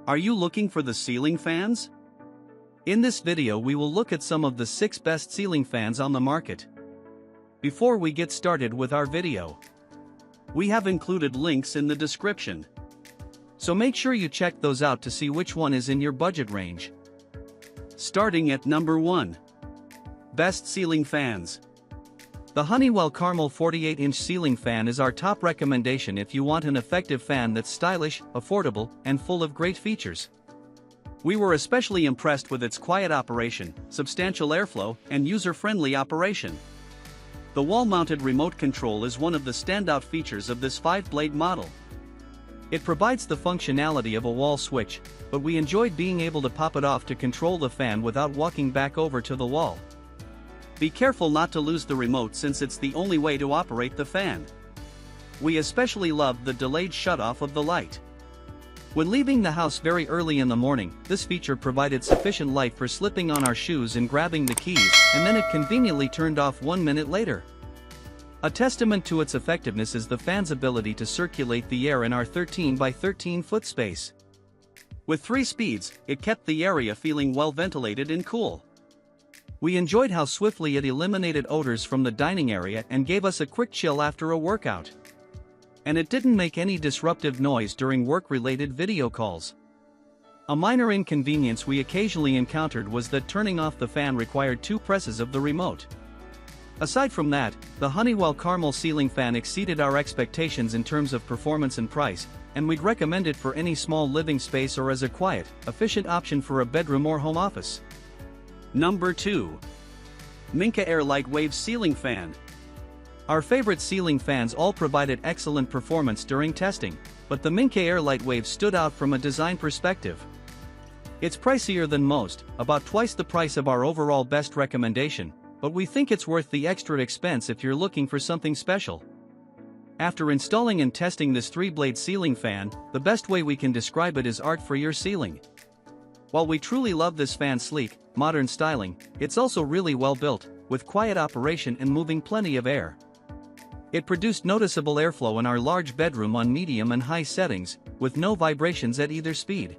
Are you looking for the ceiling fans? In this video we will look at some of the 6 best ceiling fans on the market. Before we get started with our video, we have included links in the description. So make sure you check those out to see which one is in your budget range. Starting at number 1. Best ceiling fans. The Honeywell Caramel 48-inch ceiling fan is our top recommendation if you want an effective fan that's stylish, affordable, and full of great features. We were especially impressed with its quiet operation, substantial airflow, and user-friendly operation. The wall-mounted remote control is one of the standout features of this 5-blade model. It provides the functionality of a wall switch, but we enjoyed being able to pop it off to control the fan without walking back over to the wall. Be careful not to lose the remote since it's the only way to operate the fan. We especially loved the delayed shutoff of the light. When leaving the house very early in the morning, this feature provided sufficient light for slipping on our shoes and grabbing the keys, and then it conveniently turned off 1 minute later. A testament to its effectiveness is the fan's ability to circulate the air in our 13 by 13 foot space. With 3 speeds, it kept the area feeling well ventilated and cool. We enjoyed how swiftly it eliminated odors from the dining area and gave us a quick chill after a workout. And it didn't make any disruptive noise during work-related video calls. A minor inconvenience we occasionally encountered was that turning off the fan required 2 presses of the remote. Aside from that, the Honeywell Caramel ceiling fan exceeded our expectations in terms of performance and price, and we'd recommend it for any small living space or as a quiet, efficient option for a bedroom or home office. Number 2. Minka-Aire Lightwave Ceiling Fan. Our favorite ceiling fans all provided excellent performance during testing, but the Minka-Aire Lightwave stood out from a design perspective. It's pricier than most, about twice the price of our overall best recommendation, but we think it's worth the extra expense if you're looking for something special. After installing and testing this 3-blade ceiling fan, the best way we can describe it is art for your ceiling. While we truly love this fan's sleek, modern styling, it's also really well built, with quiet operation and moving plenty of air. It produced noticeable airflow in our large bedroom on medium and high settings, with no vibrations at either speed.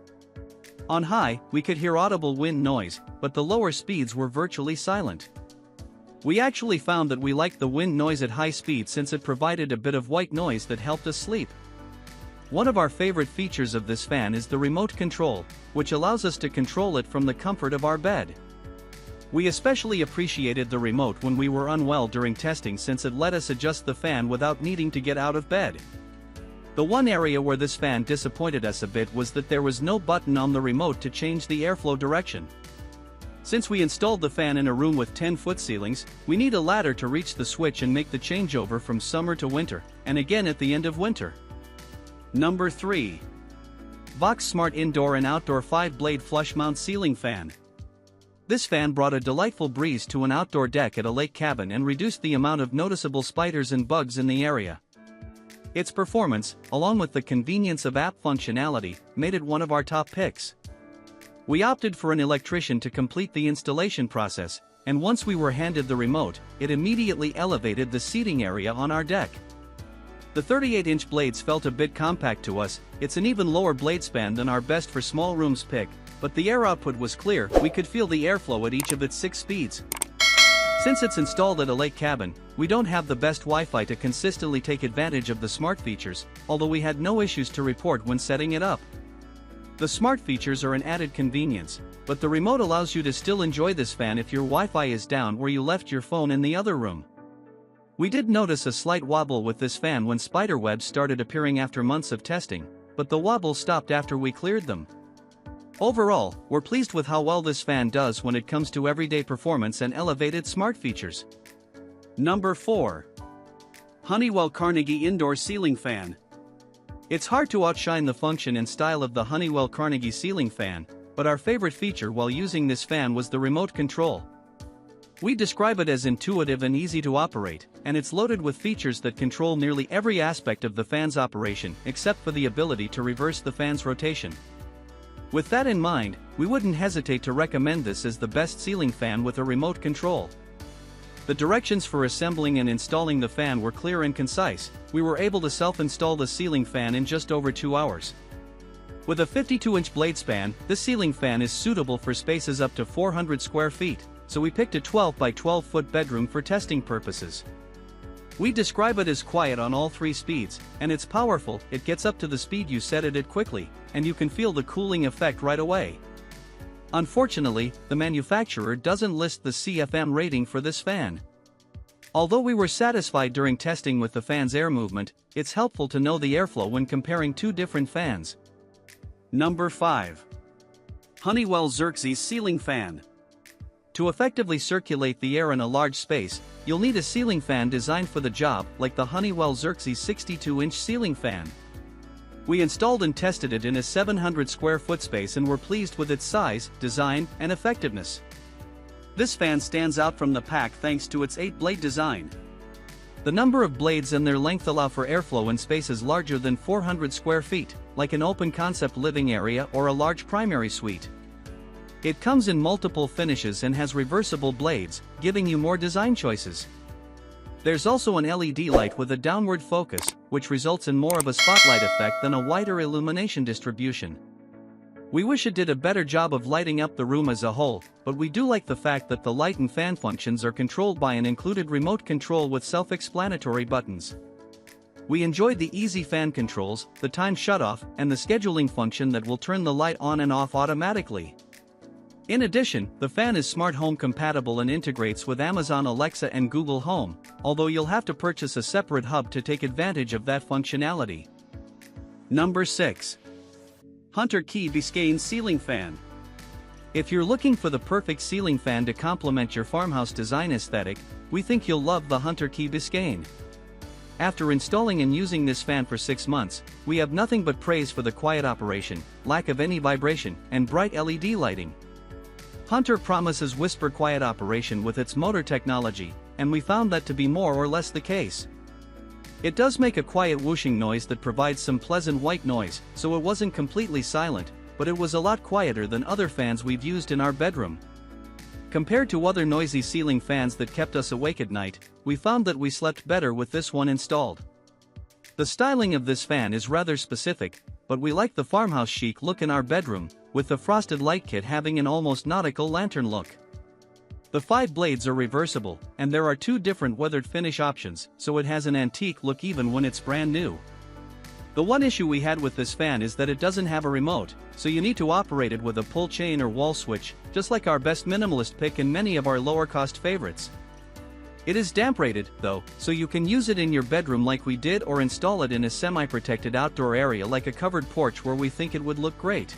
On high, we could hear audible wind noise, but the lower speeds were virtually silent. We actually found that we liked the wind noise at high speed since it provided a bit of white noise that helped us sleep. One of our favorite features of this fan is the remote control, which allows us to control it from the comfort of our bed. We especially appreciated the remote when we were unwell during testing since it let us adjust the fan without needing to get out of bed. The one area where this fan disappointed us a bit was that there was no button on the remote to change the airflow direction. Since we installed the fan in a room with 10-foot ceilings, we need a ladder to reach the switch and make the changeover from summer to winter, and again at the end of winter. Number 3. Vox Smart Indoor and Outdoor 5-Blade Flush Mount Ceiling Fan. This fan brought a delightful breeze to an outdoor deck at a lake cabin and reduced the amount of noticeable spiders and bugs in the area. Its performance, along with the convenience of app functionality, made it one of our top picks. We opted for an electrician to complete the installation process, and once we were handed the remote, it immediately elevated the seating area on our deck. The 38-inch blades felt a bit compact to us. It's an even lower blade span than our best for small rooms pick, but the air output was clear. We could feel the airflow at each of its 6 speeds. Since it's installed at a lake cabin, we don't have the best Wi-Fi to consistently take advantage of the smart features, although we had no issues to report when setting it up. The smart features are an added convenience, but the remote allows you to still enjoy this fan if your Wi-Fi is down or you left your phone in the other room. We did notice a slight wobble with this fan when spider webs started appearing after months of testing, but the wobble stopped after we cleared them. Overall, we're pleased with how well this fan does when it comes to everyday performance and elevated smart features. Number 4. Honeywell Carnegie Indoor Ceiling Fan. It's hard to outshine the function and style of the Honeywell Carnegie ceiling fan, but our favorite feature while using this fan was the remote control. We describe it as intuitive and easy to operate, and it's loaded with features that control nearly every aspect of the fan's operation except for the ability to reverse the fan's rotation. With that in mind, we wouldn't hesitate to recommend this as the best ceiling fan with a remote control. The directions for assembling and installing the fan were clear and concise. We were able to self-install the ceiling fan in just over 2 hours. With a 52-inch blade span, this ceiling fan is suitable for spaces up to 400 square feet, so we picked a 12 by 12 foot bedroom for testing purposes. We describe it as quiet on all 3 speeds, and it's powerful. It gets up to the speed you set it quickly, and you can feel the cooling effect right away. Unfortunately, the manufacturer doesn't list the CFM rating for this fan. Although we were satisfied during testing with the fan's air movement, it's helpful to know the airflow when comparing 2 different fans. Number 5. Honeywell Xerxes Ceiling Fan. To effectively circulate the air in a large space, you'll need a ceiling fan designed for the job, like the Honeywell Xerxes 62-inch ceiling fan. We installed and tested it in a 700 square foot space and were pleased with its size, design, and effectiveness. This fan stands out from the pack thanks to its 8-blade design. The number of blades and their length allow for airflow in spaces larger than 400 square feet, like an open-concept living area or a large primary suite. It comes in multiple finishes and has reversible blades, giving you more design choices. There's also an LED light with a downward focus, which results in more of a spotlight effect than a wider illumination distribution. We wish it did a better job of lighting up the room as a whole, but we do like the fact that the light and fan functions are controlled by an included remote control with self-explanatory buttons. We enjoyed the easy fan controls, the time shutoff, and the scheduling function that will turn the light on and off automatically. In addition, the fan is smart home compatible and integrates with Amazon Alexa and Google Home, although you'll have to purchase a separate hub to take advantage of that functionality. Number 6. Hunter Key Biscayne Ceiling Fan. If you're looking for the perfect ceiling fan to complement your farmhouse design aesthetic, we think you'll love the Hunter Key Biscayne. After installing and using this fan for 6 months, we have nothing but praise for the quiet operation, lack of any vibration, and bright LED lighting. Hunter promises whisper quiet operation with its motor technology, and we found that to be more or less the case. It does make a quiet whooshing noise that provides some pleasant white noise, so it wasn't completely silent, but it was a lot quieter than other fans we've used in our bedroom. Compared to other noisy ceiling fans that kept us awake at night, we found that we slept better with this one installed. The styling of this fan is rather specific, but we like the farmhouse chic look in our bedroom, with the frosted light kit having an almost nautical lantern look. The 5 blades are reversible, and there are 2 different weathered finish options, so it has an antique look even when it's brand new. The one issue we had with this fan is that it doesn't have a remote, so you need to operate it with a pull chain or wall switch, just like our best minimalist pick and many of our lower cost favorites. It is damp rated, though, so you can use it in your bedroom like we did or install it in a semi-protected outdoor area like a covered porch where we think it would look great.